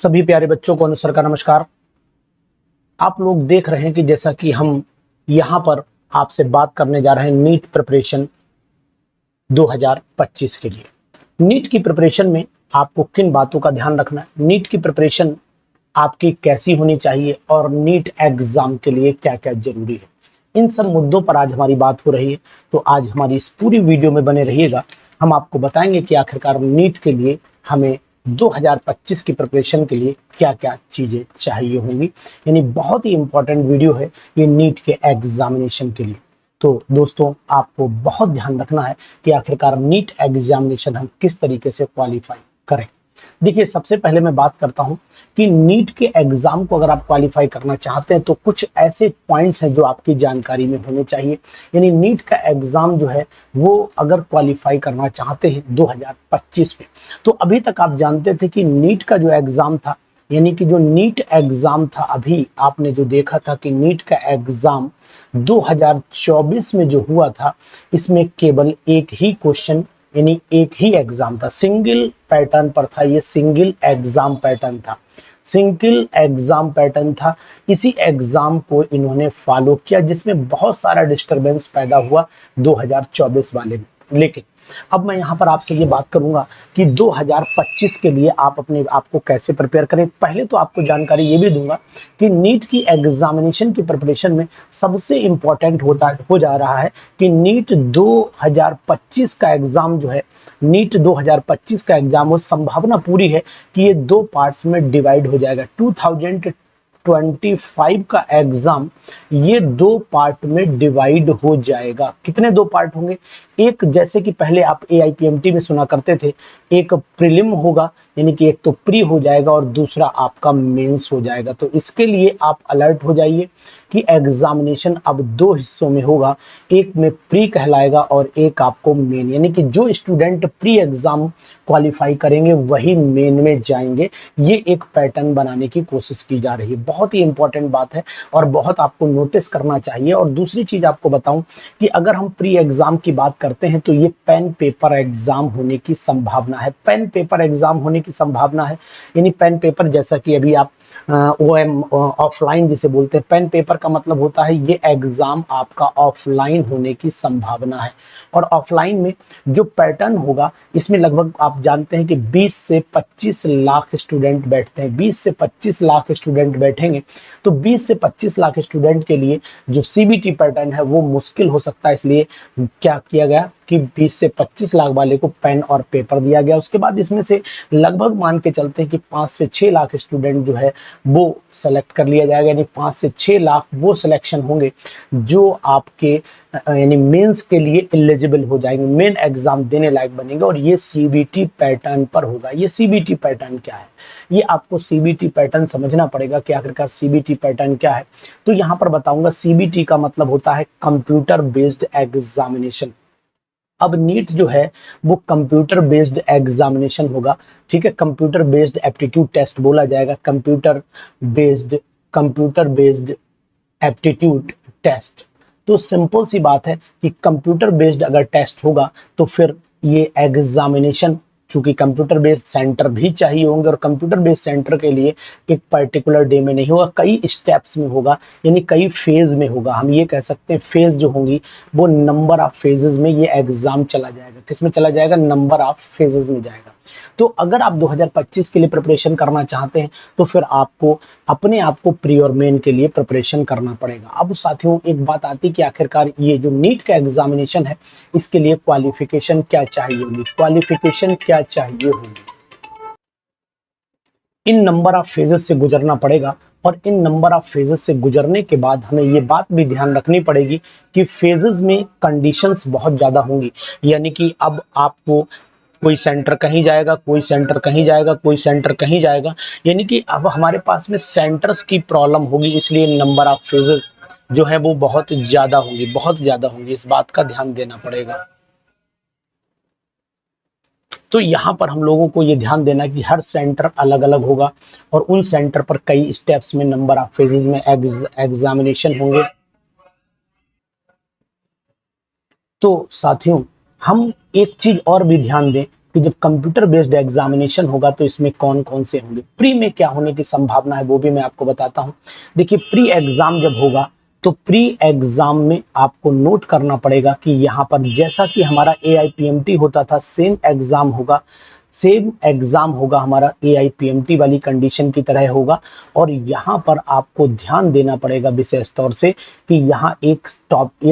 सभी प्यारे बच्चों को अनुसर का नमस्कार। आप लोग देख रहे हैं कि जैसा कि हम यहाँ पर आपसे बात करने जा रहे हैं नीट प्रिपरेशन 2025 के लिए। नीट की प्रिपरेशन में आपको किन बातों का ध्यान रखना है, नीट की प्रिपरेशन आपकी कैसी होनी चाहिए और नीट एग्जाम के लिए क्या क्या जरूरी है, इन सब मुद्दों पर आज हमारी बात हो रही है। तो आज हमारी इस पूरी वीडियो में बने रहिएगा। हम आपको बताएंगे कि आखिरकार नीट के लिए हमें 2025 की प्रिपरेशन के लिए क्या क्या चीजें चाहिए होंगी। यानी बहुत ही इंपॉर्टेंट वीडियो है ये नीट के एग्जामिनेशन के लिए। तो दोस्तों, आपको बहुत ध्यान रखना है कि आखिरकार नीट एग्जामिनेशन हम किस तरीके से क्वालिफाई करें। देखिए, सबसे पहले मैं बात करता हूं कि नीट के एग्जाम को अगर आप क्वालिफाई करना चाहते हैं तो कुछ ऐसे पॉइंट्स हैं जो आपकी जानकारी में होने चाहिए। यानी नीट का एग्जाम जो है वो अगर क्वालिफाई करना चाहते हैं 2025 में, तो अभी तक आप जानते थे कि नीट का जो एग्जाम था, यानी कि जो नीट एग्जाम था, अभी आपने जो देखा था कि नीट का एग्जाम 2024 में जो हुआ था, इसमें केवल एक ही क्वेश्चन यानी एक ही एग्जाम था, सिंगल पैटर्न पर था। ये सिंगल एग्जाम पैटर्न था, सिंगल एग्जाम पैटर्न था। इसी एग्जाम को इन्होंने फॉलो किया जिसमें बहुत सारा डिस्टरबेंस पैदा हुआ 2024 वाले में। लेकिन अब मैं यहाँ पर आपसे ये बात करूंगा कि 2025 के लिए आप अपने आप को कैसे प्रिपेयर करें। पहले तो आपको जानकारी ये भी दूंगा कि नीट की एग्जामिनेशन की प्रिपरेशन में सबसे इंपॉर्टेंट हो जा रहा है कि नीट 2025 का एग्जाम जो है, नीट 2025 का एग्जाम, वो संभावना पूरी है कि ये दो पार्ट्स में डिवाइड हो जाएगा। 2025 का एग्जाम ये दो पार्ट में डिवाइड हो जाएगा। कितने दो पार्ट होंगे? एक, जैसे कि पहले आप AIPMT में सुना करते थे, एक प्रीलिम होगा, यानी कि एक तो प्री हो जाएगा और दूसरा आपका मेंस हो जाएगा। तो इसके लिए आप अलर्ट हो जाइए कि एग्जामिनेशन अब दो हिस्सों में होगा, एक में प्री कहलाएगा और एक आपको मेन। यानी कि जो स्टूडेंट प्री एग्जाम क्वालिफाई करेंगे वही मेन में जाएंगे। ये एक पैटर्न बनाने की कोशिश की जा रही है। बहुत ही इंपॉर्टेंट बात है और बहुत आपको नोटिस करना चाहिए। और दूसरी चीज आपको बताऊं कि अगर हम प्री एग्जाम की बात करते हैं तो ये पेन पेपर एग्जाम होने की संभावना है। पेन पेपर एग्जाम होने की संभावना है, यानी पेन पेपर, जैसा कि अभी आप OM ऑफलाइन जिसे बोलते हैं, पेन पेपर का मतलब होता है ये एग्जाम आपका ऑफलाइन होने की संभावना है। और ऑफलाइन में जो पैटर्न होगा, इसमें लगभग आप जानते हैं कि 20 से 25 लाख स्टूडेंट बैठते हैं। 20 से 25 लाख स्टूडेंट बैठेंगे तो 20 से 25 लाख स्टूडेंट के लिए जो CBT पैटर्न है वो मुश्किल हो सकता है। इसलिए क्या किया गया कि 20 से 25 लाख वाले को पेन और पेपर दिया गया। उसके बाद इसमें से लगभग मान के चलते हैं कि 5 से 6 लाख स्टूडेंट जो है वो सेलेक्ट कर लिया जाएगा। यानी 5 से 6 लाख वो सिलेक्शन होंगे जो आपके यानी मेंस के लिए एलिजिबल हो जाएंगे, मेन एग्जाम देने लायक बनेंगे। और ये CBT पैटर्न पर होगा। ये CBT पैटर्न क्या है, ये आपको CBT पैटर्न समझना पड़ेगा कि आखिरकार CBT पैटर्न क्या है। तो यहाँ पर बताऊंगा, CBT का मतलब होता है कंप्यूटर बेस्ड एग्जामिनेशन। अब नीट जो है वो कंप्यूटर बेस्ड एग्जामिनेशन होगा, ठीक है। कंप्यूटर बेस्ड एप्टीट्यूड टेस्ट बोला जाएगा, कंप्यूटर बेस्ड एप्टीट्यूड टेस्ट। तो सिंपल सी बात है कि कंप्यूटर बेस्ड अगर टेस्ट होगा तो फिर ये एग्जामिनेशन, चूंकि कंप्यूटर बेस्ड सेंटर भी चाहिए होंगे और कंप्यूटर बेस्ड सेंटर के लिए एक पर्टिकुलर डे में नहीं होगा, कई स्टेप्स में होगा, यानी कई फेज में होगा। हम ये कह सकते हैं फेज जो होंगी वो नंबर ऑफ फेजेस में ये एग्जाम चला जाएगा। किसमें चला जाएगा? नंबर ऑफ फेजेस में जाएगा। तो अगर आप 2025 के लिए प्रिपरेशन करना चाहते हैं तो फिर आपको अपने आप को प्री और मेन के लिए प्रिपरेशन करना पड़ेगा। अब साथियों, एक बात आती है कि आखिरकार ये जो नीट का एग्जामिनेशन है इसके लिए क्वालिफिकेशन क्या चाहिए होगी, क्वालिफिकेशन क्या चाहिए होगी। इन नंबर ऑफ फेजेस से गुजरना पड़ेगा और इन नंबर ऑफ फेजेस से गुजरने के बाद हमें ये बात भी ध्यान रखनी पड़ेगी कि फेजेस में कंडीशंस बहुत ज्यादा होंगी। यानी कि अब आपको कोई सेंटर कहीं जाएगा, कोई सेंटर कहीं जाएगा, कोई सेंटर कहीं जाएगा, यानी कि अब हमारे पास में सेंटर्स की प्रॉब्लम होगी। इसलिए नंबर ऑफ फेजेस जो है वो बहुत ज्यादा होंगी, बहुत ज्यादा होंगी। इस बात का ध्यान देना पड़ेगा। तो यहाँ पर हम लोगों को ये ध्यान देना कि हर सेंटर अलग अलग होगा और उन सेंटर पर कई स्टेप्स में नंबर ऑफ फेजेस में एग्जामिनेशन होंगे। तो साथियों, हम एक चीज और भी ध्यान दें कि जब कंप्यूटर बेस्ड एग्जामिनेशन होगा तो इसमें कौन कौन से होंगे। प्री में क्या होने की संभावना है वो भी मैं आपको बताता हूँ। देखिए प्री एग्जाम जब होगा तो प्री एग्जाम में आपको नोट करना पड़ेगा कि यहाँ पर जैसा कि हमारा AIPMT होता था सेम एग्जाम होगा, सेम एग्जाम होगा हमारा AIPMT वाली कंडीशन की तरह होगा। और यहाँ पर आपको ध्यान देना पड़ेगा विशेष तौर से कि यहाँ एक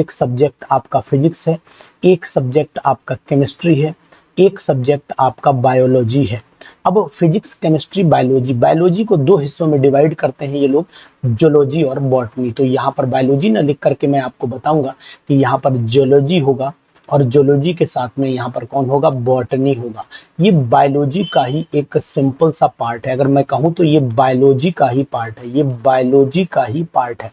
सब्जेक्ट आपका फिजिक्स है, एक सब्जेक्ट आपका केमिस्ट्री है, एक सब्जेक्ट आपका बायोलॉजी है। अब फिजिक्स केमिस्ट्री बायोलॉजी, बायोलॉजी को दो हिस्सों में डिवाइड करते हैं ये लोग, जियोलॉजी और बॉटनी। तो यहाँ पर बायोलॉजी ना लिख करके मैं आपको बताऊंगा कि यहाँ पर जियोलॉजी होगा और जियोलॉजी के साथ में यहाँ पर कौन होगा, बॉटनी होगा। ये बायोलॉजी का ही एक सिंपल सा पार्ट है, अगर मैं कहूँ तो ये बायोलॉजी का ही पार्ट है, ये बायोलॉजी का ही पार्ट है।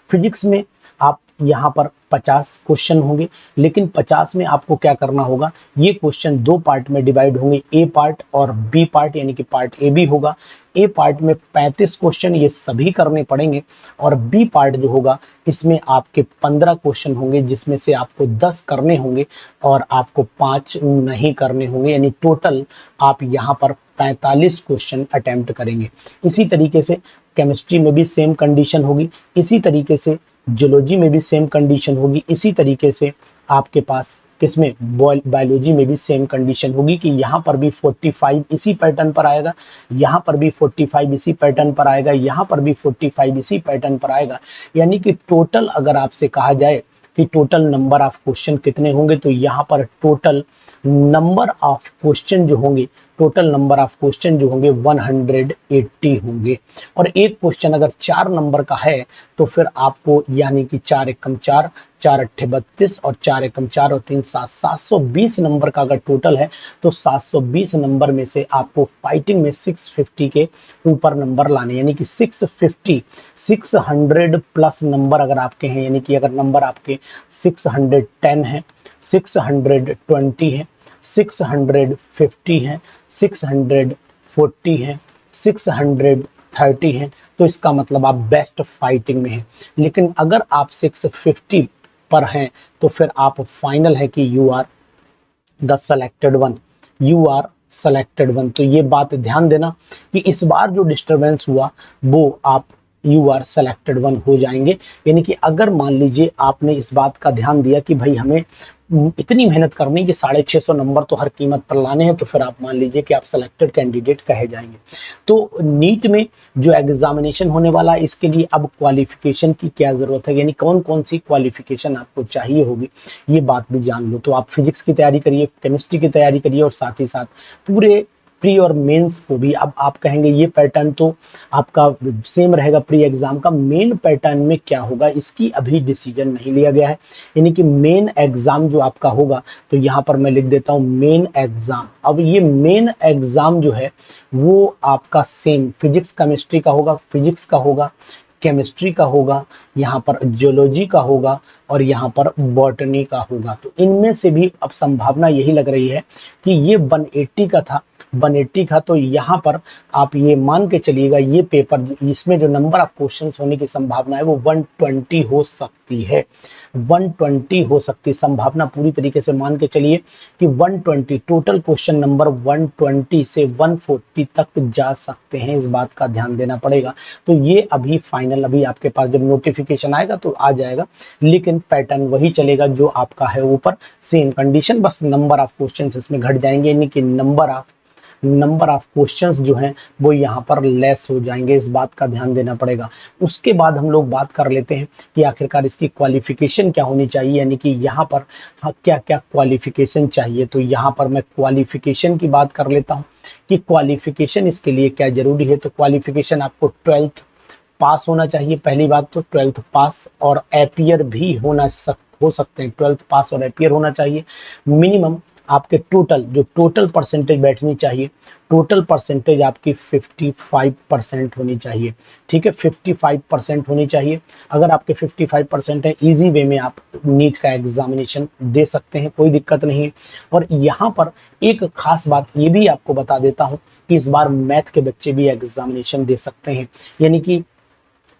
फिजिक्स में आप यहाँ पर 50 क्वेश्चन होंगे, लेकिन 50 में आपको क्या करना होगा, ये क्वेश्चन दो पार्ट में डिवाइड होंगे, ए पार्ट और बी पार्ट, यानी कि पार्ट ए भी होगा। ए पार्ट में 35 क्वेश्चन ये सभी करने पड़ेंगे और बी पार्ट जो होगा इसमें आपके 15 क्वेश्चन होंगे, जिसमें से आपको 10 करने होंगे और आपको 5 नहीं करने होंगे, यानी टोटल आप यहाँ पर 45 क्वेश्चन अटेम्प्ट करेंगे। इसी तरीके से केमिस्ट्री में भी सेम कंडीशन होगी, इसी तरीके से जियोलॉजी में भी सेम कंडीशन होगी, इसी तरीके से आपके पास किसमें, बायोलॉजी में भी सेम कंडीशन होगी कि यहाँ पर भी 45 इसी पैटर्न पर आएगा, यहाँ पर भी 45 इसी पैटर्न पर आएगा, यहाँ पर भी 45 इसी पैटर्न पर आएगा। यानी कि टोटल अगर आपसे कहा जाए कि टोटल नंबर ऑफ क्वेश्चन कितने होंगे, तो यहाँ पर टोटल नंबर ऑफ क्वेश्चन जो होंगे, टोटल नंबर ऑफ क्वेश्चन जो होंगे 180 होंगे। और एक क्वेश्चन अगर 4 नंबर का है तो फिर आपको यानी कि 4 एकम 4, 4 अट्ठे 32 और 4 एकम 4 और 3 7, 720 नंबर का अगर टोटल है तो 720 नंबर में से आपको फाइटिंग में 650 के ऊपर नंबर लाने, यानी कि 650, 600 प्लस नंबर अगर आपके हैं, यानी कि अगर नंबर आपके 610 है, 620 है, 650 है, 640 है, 630 है, तो इसका मतलब आप बेस्ट फाइटिंग में हैं। लेकिन अगर आप 650 पर हैं तो फिर आप फाइनल है कि you are the selected one, you are selected one. तो ये बात ध्यान देना कि इस बार जो डिस्टरबेंस हुआ वो आप यू आर सेलेक्टेड वन हो जाएंगे। यानी कि अगर मान लीजिए आपने इस बात का ध्यान दिया कि भाई हमें इतनी मेहनत करनी कि 650 नंबर तो हर कीमत पर लाने हैं, तो फिर आप मान लीजिए कि आप सेलेक्टेड कैंडिडेट कहे जाएंगे। तो नीट में जो एग्जामिनेशन होने वाला है इसके लिए अब क्वालिफिकेशन की क्या जरूरत है, यानी कौन कौन सी क्वालिफिकेशन आपको चाहिए होगी, ये बात भी जान लो। तो आप फिजिक्स की तैयारी करिए, केमिस्ट्री की तैयारी करिए और साथ ही साथ पूरे प्री और मेंस को भी। अब आप कहेंगे ये पैटर्न तो आपका सेम रहेगा प्री एग्जाम का, मेन पैटर्न में क्या होगा इसकी अभी डिसीजन नहीं लिया गया है। यानी कि मेन एग्जाम जो आपका होगा, तो यहाँ पर मैं लिख देता हूँ मेन एग्जाम। अब ये मेन एग्जाम जो है वो आपका सेम फिजिक्स केमिस्ट्री का होगा, फिजिक्स का होगा, केमिस्ट्री का होगा, यहाँ पर जियोलॉजी का होगा और यहाँ पर बॉटनी का होगा। तो इनमें से भी अब संभावना यही लग रही है कि ये 180 का था, 180 का, तो यहाँ पर आप ये मान के चलिएगा ये पेपर इसमें जो नंबर ऑफ क्वेश्चंस होने की संभावना है वो 120 हो सकती है, 120 हो सकती है संभावना। पूरी तरीके से मान के चलिए कि 120 टोटल क्वेश्चन नंबर 120 से 140 तक जा सकते हैं, इस बात का ध्यान देना पड़ेगा। तो ये अभी फाइनल, अभी आपके पास जब नोटिफिकेशन आएगा तो आ जाएगा, लेकिन पैटर्न वही चलेगा जो आपका है ऊपर, सेम कंडीशन, बस नंबर ऑफ क्वेश्चंस इसमें घट जाएंगे, यानी कि नंबर ऑफ क्वेश्चंस जो हैं वो यहाँ पर लेस हो जाएंगे, इस बात का ध्यान देना पड़ेगा। उसके बाद हम लोग बात कर लेते हैं कि आखिरकार इसकी क्वालिफिकेशन क्या होनी चाहिए, यानी कि यहाँ पर क्या क्या क्वालिफिकेशन चाहिए। तो यहाँ पर मैं क्वालिफिकेशन की बात कर लेता हूँ कि क्वालिफिकेशन इसके लिए क्या जरूरी है। तो क्वालिफिकेशन आपको 12th पास होना चाहिए, पहली बात तो 12th पास, और एपियर भी हो सकते हैं, 12th पास और एपियर होना चाहिए। मिनिमम आपके टोटल परसेंटेज बैठनी चाहिए, टोटल परसेंटेज आपकी 55% होनी चाहिए, ठीक है, 55% होनी चाहिए। अगर आपके 55% है, इजी वे में आप नीट का एग्जामिनेशन दे सकते हैं, कोई दिक्कत नहीं है। और यहाँ पर एक खास बात ये भी आपको बता देता हूँ कि इस बार मैथ के बच्चे भी एग्जामिनेशन दे सकते हैं, यानी कि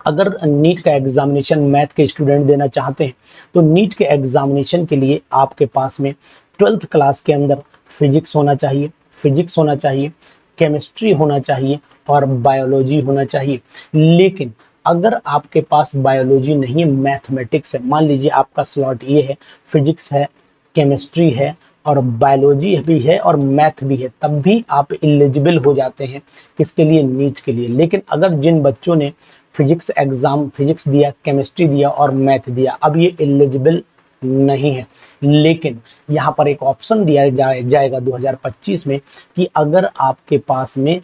अगर नीट का एग्जामिनेशन मैथ के स्टूडेंट देना चाहते हैं तो नीट के एग्जामिनेशन के लिए आपके पास में 12th क्लास के अंदर फिजिक्स होना चाहिए, फिजिक्स होना चाहिए, केमिस्ट्री होना चाहिए और बायोलॉजी होना चाहिए। लेकिन अगर आपके पास बायोलॉजी नहीं है, मैथमेटिक्स है, मान लीजिए आपका स्लॉट ये है, फिजिक्स है, केमिस्ट्री है और बायोलॉजी भी है और मैथ भी है, तब भी आप एलिजिबल हो जाते हैं किसके लिए, नीट के लिए। लेकिन अगर जिन बच्चों ने फिजिक्स एग्जाम, फिजिक्स दिया, केमिस्ट्री दिया और मैथ दिया, अब ये एलिजिबल नहीं है। लेकिन यहाँ पर एक ऑप्शन दिया जाएगा 2025 में कि अगर आपके पास में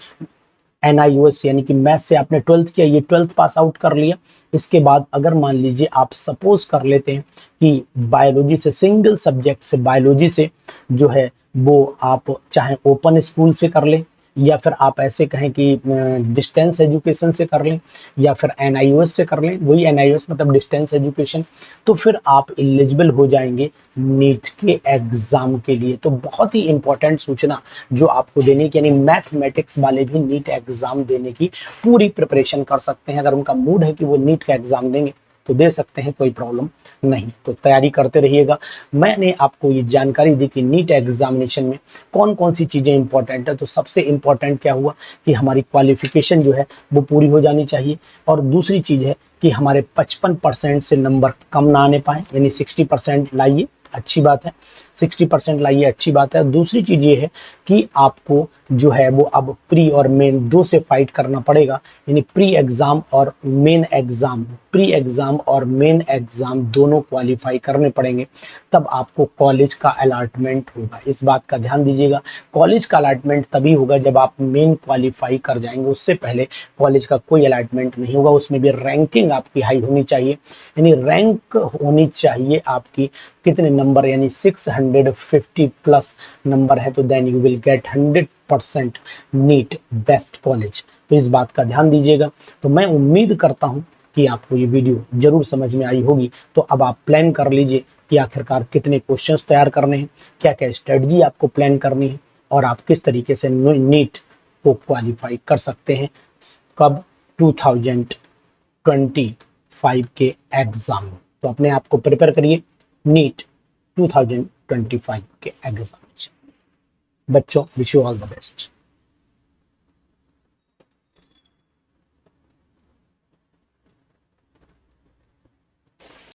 NIOS यानी कि मैथ से आपने 12th किया, ये 12th पास आउट कर लिया, इसके बाद अगर मान लीजिए आप सपोज कर लेते हैं कि बायोलॉजी से, सिंगल सब्जेक्ट से बायोलॉजी से जो है वो आप चाहे ओपन स्कूल से कर लें या फिर आप ऐसे कहें कि डिस्टेंस एजुकेशन से कर लें या फिर NIOS से कर लें, वही NIOS मतलब डिस्टेंस एजुकेशन, तो फिर आप एलिजिबल हो जाएंगे नीट के एग्जाम के लिए। तो बहुत ही इंपॉर्टेंट सूचना जो आपको देने की, यानी मैथमेटिक्स वाले भी नीट एग्जाम देने की पूरी प्रिपरेशन कर सकते हैं। अगर उनका मूड है कि वो नीट का एग्जाम देंगे तो दे सकते हैं, कोई प्रॉब्लम नहीं। तो तैयारी करते रहिएगा। मैंने आपको ये जानकारी दी कि नीट एग्जामिनेशन में कौन कौन सी चीजें इंपॉर्टेंट है। तो सबसे इंपॉर्टेंट क्या हुआ कि हमारी क्वालिफिकेशन जो है वो पूरी हो जानी चाहिए, और दूसरी चीज है कि हमारे 55% से नंबर कम ना आने पाए, यानी 60% लाइए, अच्छी बात है, 60% लाइए, अच्छी बात है। दूसरी चीज ये है कि आपको जो है वो अब प्री और मेन दो से फाइट करना पड़ेगा, यानी प्री एग्जाम और मेन एग्जाम, प्री एग्जाम और मेन एग्जाम दोनों क्वालिफाई करने पड़ेंगे, तब आपको कॉलेज का अलॉटमेंट होगा। इस बात का ध्यान दीजिएगा, कॉलेज का अलॉटमेंट तभी होगा जब आप मेन क्वालिफाई कर जाएंगे, उससे पहले कॉलेज का कोई अलॉटमेंट नहीं होगा। उसमें भी रैंकिंग आपकी हाई होनी चाहिए, यानी रैंक होनी चाहिए आपकी कितने नंबर, यानी 650 प्लस नंबर है तो then you will get 100% NEET best college. तो इस बात का ध्यान दीजिएगा। तो मैं उम्मीद करता हूं कि आपको ये वीडियो जरूर समझ में आई होगी। तो अब आप प्लान कर लीजिए कि आखिरकार कितने क्वेश्चंस तैयार करने हैं, क्या क्या स्ट्रेटजी आपको प्लान करनी है और आप किस तरीके से नीट को क्वालिफाई कर सकते हैं कब, 2025 के एग्जाम में। तो अपने आप को प्रिपेयर करिए नीट 2025 के एग्जामिनेशन। बच्चों, wish you all the best.